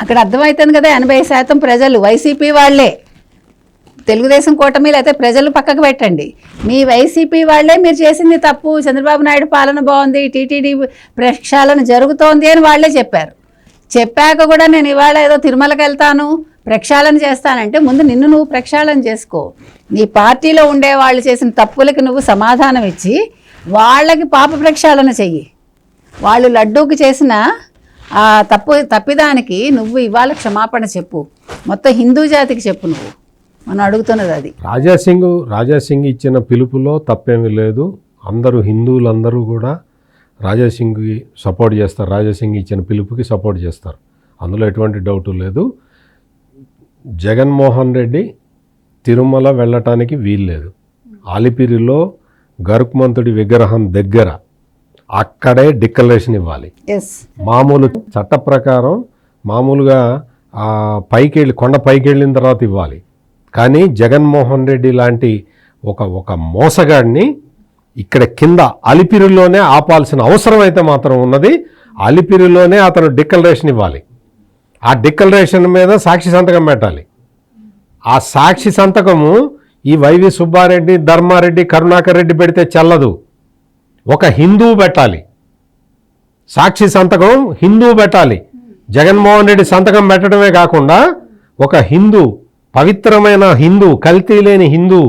అక్కడ అర్థమవుతుంది కదా, 80% ప్రజలు వైసీపీ వాళ్ళే. తెలుగుదేశం కూటమి లేకపోతే ప్రజలు పక్కకు పెట్టండి, మీ వైసీపీ వాళ్ళే మీరు చేసింది తప్పు, చంద్రబాబు నాయుడు పాలన బాగుంది, టీటీడీ ప్రక్షాళన జరుగుతోంది అని వాళ్ళే చెప్పారు. చెప్పాక కూడా నేను ఇవాళ ఏదో తిరుమలకి వెళ్తాను, ప్రక్షాళన చేస్తానంటే ముందు నిన్ను నువ్వు ప్రక్షాళన చేసుకో. నీ పార్టీలో ఉండే వాళ్ళు చేసిన తప్పులకి నువ్వు సమాధానం ఇచ్చి వాళ్ళకి పాప ప్రక్షాళన చెయ్యి. వాళ్ళు లడ్డూకి చేసిన ఆ తప్పిదానికి నువ్వు ఇవాళ క్షమాపణ చెప్పు, మొత్తం హిందూ జాతికి చెప్పు. నువ్వు మనం అడుగుతున్నది అది. రాజాసింగ్ ఇచ్చిన పిలుపులో తప్పేమీ లేదు. అందరూ హిందువులందరూ కూడా రాజాసింగ్కి సపోర్ట్ చేస్తారు, రాజాసింగ్ ఇచ్చిన పిలుపుకి సపోర్ట్ చేస్తారు, అందులో ఎటువంటి డౌటు లేదు. జగన్మోహన్ రెడ్డి తిరుమల వెళ్ళటానికి వీల్లేదు. అలిపిరిలో గరుక్మంతుడి విగ్రహం దగ్గర అక్కడే డిక్లరేషన్ ఇవ్వాలి. మామూలు చట్ట ప్రకారం మామూలుగా కొండ పైకి వెళ్ళిన తర్వాత ఇవ్వాలి. కానీ జగన్మోహన్ రెడ్డి లాంటి ఒక మోసగాడిని ఇక్కడ కింద అలిపిరిలోనే ఆపాల్సిన అవసరం అయితే మాత్రం ఉన్నది. అలిపిరిలోనే అతను డిక్లరేషన్ ఇవ్వాలి. ఆ డిక్లరేషన్ మీద సాక్షి సంతకం పెట్టాలి. ఆ సాక్షి సంతకము ఈ వైవి సుబ్బారెడ్డి, ధర్మారెడ్డి, కరుణాకర్ రెడ్డి పెడితే చెల్లదు. ఒక హిందువు పెట్టాలి. సాక్షి సంతకం హిందువు పెట్టాలి. జగన్మోహన్ రెడ్డి సంతకం పెట్టడమే కాకుండా ఒక హిందూ, పవిత్రమైన హిందూ, కల్తీ లేని హిందూ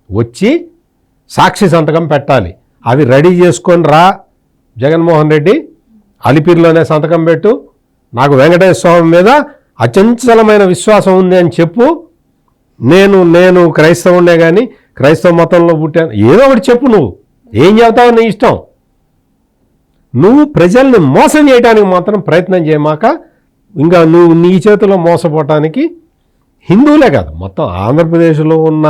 వచ్చి సాక్షి సంతకం పెట్టాలి. అవి రెడీ చేసుకొని రా జగన్మోహన్ రెడ్డి, అలిపిరిలోనే సంతకం పెట్టు, నాకు వెంకటేశ్వర స్వామి మీద అచంచలమైన విశ్వాసం ఉంది అని చెప్పు, నేను క్రైస్తవునే కానీ క్రైస్తవ మతంలో పుట్టాను, ఏదో ఒకటి చెప్పు. నువ్వు ఏం చెబుతావు నీ ఇష్టం. నువ్వు ప్రజల్ని మోసం చేయడానికి మాత్రం ప్రయత్నం చేయమాక. ఇంకా నువ్వు నీ చేతిలో మోసపోవటానికి హిందువులే కాదు, మొత్తం ఆంధ్రప్రదేశ్లో ఉన్న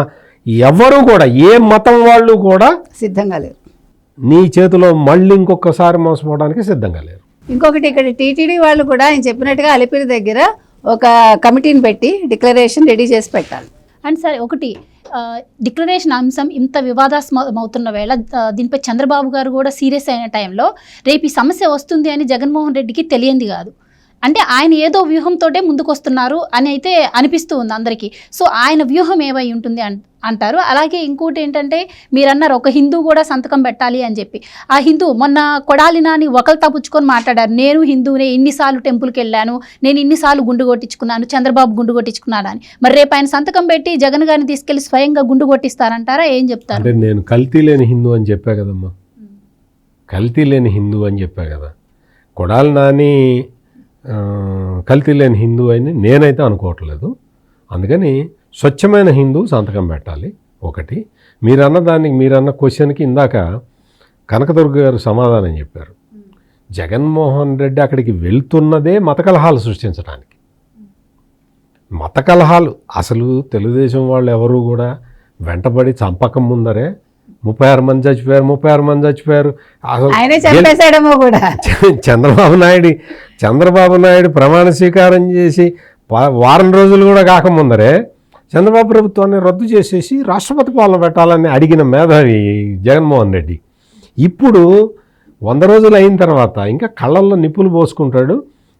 ఎవరు కూడా, ఏ మతం వాళ్ళు కూడా సిద్ధంగా లేరు. నీ చేతిలో మళ్ళీ ఇంకొకసారి మోసపోవడానికి సిద్ధంగా లేరు. ఇంకొకటి, ఇక్కడ టీటీడీ వాళ్ళు కూడా ఆయన చెప్పినట్టుగా అలిపిరి దగ్గర ఒక కమిటీని పెట్టి డిక్లరేషన్ రెడీ చేసి పెట్టాలి. అండ్ సరే, ఒకటి డిక్లరేషన్ అంశం ఇంత వివాదాస్పదమవుతున్న వేళ దీనిపై చంద్రబాబు గారు కూడా సీరియస్ అయిన టైంలో రేపు ఈ సమస్య వస్తుంది అని జగన్మోహన్ రెడ్డికి తెలియంది కాదు. అంటే ఆయన ఏదో వ్యూహంతోటే ముందుకొస్తున్నారు అని అయితే అనిపిస్తూ ఉంది అందరికీ. సో ఆయన వ్యూహం ఏమై ఉంటుంది అంటారు. అలాగే ఇంకోటి ఏంటంటే, మీరన్నారు ఒక హిందూ కూడా సంతకం పెట్టాలి అని చెప్పి. ఆ హిందూ మొన్న కొడాలి నాని ఒకరు పుచ్చుకొని మాట్లాడారు, నేను హిందూనే, ఇన్నిసార్లు టెంపుల్కి వెళ్ళాను, నేను ఇన్నిసార్లు గుండు కొట్టించుకున్నాను, చంద్రబాబు గుండు కొట్టించుకున్నాడు అని. మరి రేపు ఆయన సంతకం పెట్టి జగన్ గారిని తీసుకెళ్లి స్వయంగా గుండు కొట్టిస్తారంటారా? ఏం చెప్తారు? అంటే నేను కల్తీ లేని హిందూ అని చెప్పా కదమ్మా, కల్తీ లేని హిందూ అని చెప్పా కదా. కొడాలి నాని కల్తీ లేని హిందూ అని నేనైతే అనుకోవట్లేదు. అందుకని స్వచ్ఛమైన హిందూ సంతకం పెట్టాలి. ఒకటి, మీరన్న క్వశ్చన్కి ఇందాక కనకదుర్గ గారు సమాధానం చెప్పారు. జగన్మోహన్ రెడ్డి అక్కడికి వెళ్తున్నదే మత కలహాలు సృష్టించడానికి. మత కలహాలు అసలు తెలుగుదేశం వాళ్ళు ఎవరు కూడా వెంటబడి చంపకం ముందరే 36 మంది చచ్చిపోయారు. అసలు చంద్రబాబు నాయుడు ప్రమాణ స్వీకారం చేసి వారం రోజులు కూడా కాకముందరే చంద్రబాబు ప్రభుత్వాన్ని రద్దు చేసేసి రాష్ట్రపతి పాలన పెట్టాలని అడిగిన మేధావి జగన్మోహన్ రెడ్డి. ఇప్పుడు 100 రోజులు అయిన తర్వాత ఇంకా కళ్ళల్లో నిప్పులు పోసుకుంటాడు.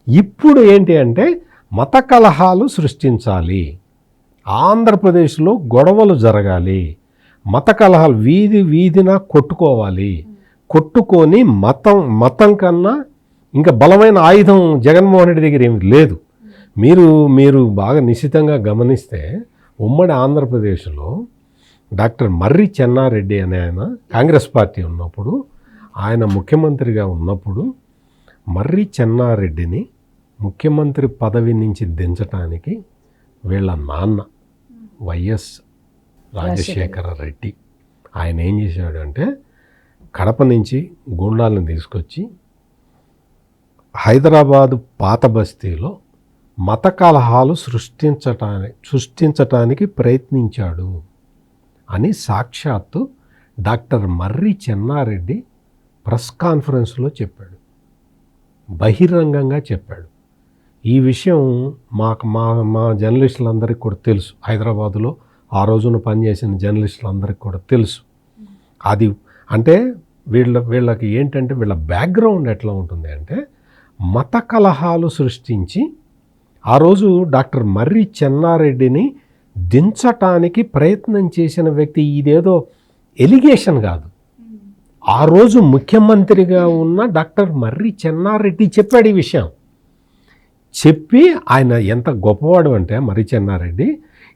ఇప్పుడు ఏంటి అంటే మత కలహాలు సృష్టించాలి, ఆంధ్రప్రదేశ్లో గొడవలు జరగాలి, మత కలహాలు వీధిన కొట్టుకోవాలి, కొట్టుకొని మతం కన్నా ఇంకా బలమైన ఆయుధం జగన్మోహన్ రెడ్డి దగ్గర ఏమి లేదు. మీరు బాగా నిశ్చితంగా గమనిస్తే ఉమ్మడి ఆంధ్రప్రదేశ్లో డాక్టర్ మర్రి చెన్నారెడ్డి అనే ఆయన కాంగ్రెస్ పార్టీ ఉన్నప్పుడు, ఆయన ముఖ్యమంత్రిగా ఉన్నప్పుడు మర్రి చెన్నారెడ్డిని ముఖ్యమంత్రి పదవి నుంచి దించటానికి వీళ్ళ నాన్న వైఎస్ రాజశేఖర రెడ్డి ఆయన ఏం చేశాడు అంటే, కడప నుంచి గూండాలను తీసుకొచ్చి హైదరాబాదు పాత బస్తీలో మత కలహాలు సృష్టించటానికి ప్రయత్నించాడు అని సాక్షాత్తు డాక్టర్ మర్రి చెన్నారెడ్డి ప్రెస్ కాన్ఫరెన్స్లో చెప్పాడు, బహిరంగంగా చెప్పాడు. ఈ విషయం మా జర్నలిస్టులందరికీ కూడా తెలుసు, హైదరాబాదులో ఆ రోజున పనిచేసిన జర్నలిస్టులందరికీ కూడా తెలుసు. అది అంటే వీళ్ళకి ఏంటంటే వీళ్ళ బ్యాక్గ్రౌండ్ ఎట్లా ఉంటుంది అంటే, మత కలహాలు సృష్టించి ఆ రోజు డాక్టర్ మర్రి చెన్నారెడ్డిని దించటానికి ప్రయత్నం చేసిన వ్యక్తి. ఇదేదో ఎలిగేషన్ కాదు, ఆ రోజు ముఖ్యమంత్రిగా ఉన్న డాక్టర్ మర్రి చెన్నారెడ్డి చెప్పాడు ఈ విషయం. చెప్పి ఆయన ఎంత గొప్పవాడు అంటే మర్రి చెన్నారెడ్డి,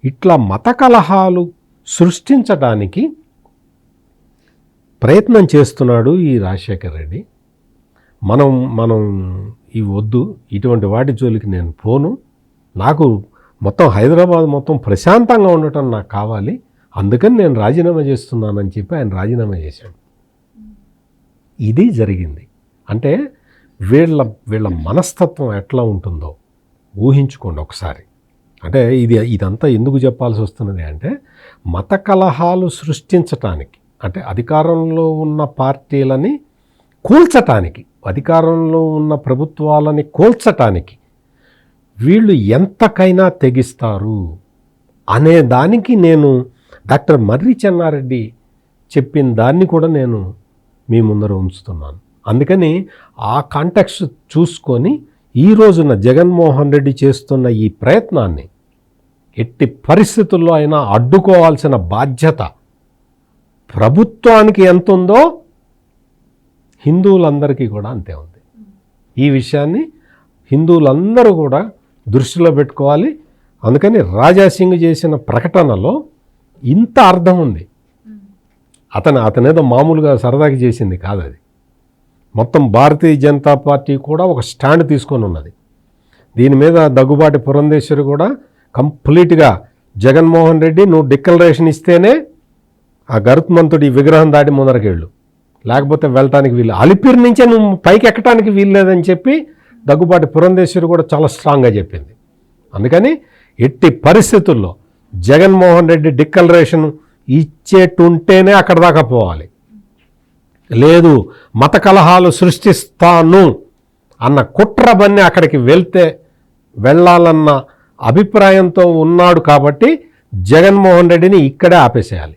ఇట్లా మత కలహాలు సృష్టించడానికి ప్రయత్నం చేస్తున్నాడు ఈ రాజశేఖర్ రెడ్డి. మనం ఇవి వద్దు, ఇటువంటి వాటి జోలికి నేను పోను, నాకు మొత్తం హైదరాబాద్ మొత్తం ప్రశాంతంగా ఉండటం నాకు కావాలి, అందుకని నేను రాజీనామా చేస్తున్నానని చెప్పి ఆయన రాజీనామా చేశాడు. ఇది జరిగింది. అంటే వీళ్ళ మనస్తత్వం ఎట్లా ఉంటుందో ఊహించుకోండి ఒకసారి. అంటే ఇదంతా ఎందుకు చెప్పాల్సి వస్తున్నది అంటే, మత కలహాలు సృష్టించటానికి, అంటే అధికారంలో ఉన్న పార్టీలని కూల్చటానికి, అధికారంలో ఉన్న ప్రభుత్వాలని కూల్చటానికి వీళ్ళు ఎంతకైనా తెగిస్తారు అనే దానికి నేను డాక్టర్ మర్రి చెన్నారెడ్డి చెప్పిన దాన్ని కూడా నేను మీ ముందర ఉంచుతున్నాను. అందుకని ఆ కాంటెక్స్ట్ చూసుకొని ఈ రోజున జగన్మోహన్ రెడ్డి చేస్తున్న ఈ ప్రయత్నాన్ని ఎట్టి పరిస్థితుల్లో అయినా అడ్డుకోవాల్సిన బాధ్యత ప్రభుత్వానికి ఎంత ఉందో హిందువులందరికీ కూడా అంతే ఉంది. ఈ విషయాన్ని హిందువులందరూ కూడా దృష్టిలో పెట్టుకోవాలి. అందుకని రాజాసింగ్ చేసిన ప్రకటనలో ఇంత అర్థం ఉంది. అతనేదో మామూలుగా సరదాకి చేసింది కాదు, అది మొత్తం భారతీయ జనతా పార్టీ కూడా ఒక స్టాండ్ తీసుకొని ఉన్నది. దీని మీద దగ్గుబాటి పురంధేశ్వరి కూడా కంప్లీట్గా జగన్మోహన్ రెడ్డి నువ్వు డిక్లరేషన్ ఇస్తేనే ఆ గరుత్మంతుడి విగ్రహం దాటి ముందరకెళ్ళు, లేకపోతే వెళ్ళటానికి వీలు, అలిపిరి నుంచే నువ్వు పైకి ఎక్కడానికి వీల్లేదని చెప్పి దగ్గుబాటి పురంధేశ్వరి కూడా చాలా స్ట్రాంగ్గా చెప్పింది. అందుకని ఎట్టి పరిస్థితుల్లో జగన్మోహన్ రెడ్డి డిక్లరేషన్ ఇచ్చేటుంటేనే అక్కడ దాకా పోవాలి, లేదు మత కలహాలు సృష్టిస్తాను అన్న కుట్రబన్ని అక్కడికి వెళ్ళాలన్న అభిప్రాయంతో ఉన్నాడు. కాబట్టి జగన్మోహన్ రెడ్డిని ఇక్కడే ఆపేసేయాలి,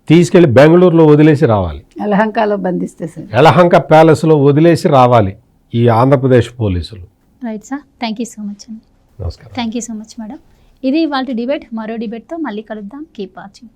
తీసుకెళ్ళి బెంగళూరులో వదిలేసి రావాలి, యలహంకలో బంధిస్తే సార్, యలహంక ప్యాలెస్లో వదిలేసి రావాలి ఈ ఆంధ్రప్రదేశ్ పోలీసులు. Right sir, thank you so much అండి. నమస్కారం. Thank you so much madam. ఇది వాళ్ళ డిబేట్. మరో డిబేట్తో మళ్ళీ కలుద్దాం. Keep watching.